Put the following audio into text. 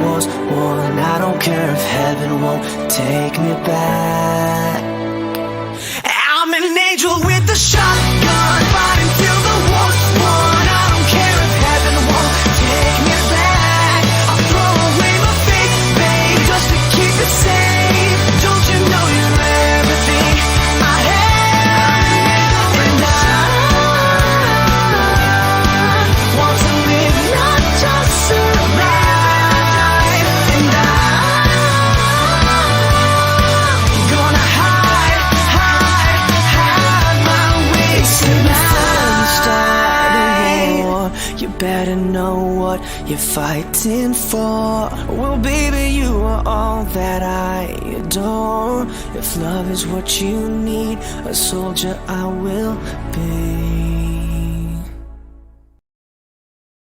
was one. I don't care if heaven won't take me back. I'm an angel with a shotgun, fighting till the war's won. I don't care if heaven won't take me back. I'll throw away my faith, babe, just to keep it safe. Don't you know you're everything I have? And I want to live, not just survive. And I'm gonna hide my way tonight. You better know what you're fighting for. Well, baby, you are all that I adore. If love is what you need, a soldier I will be.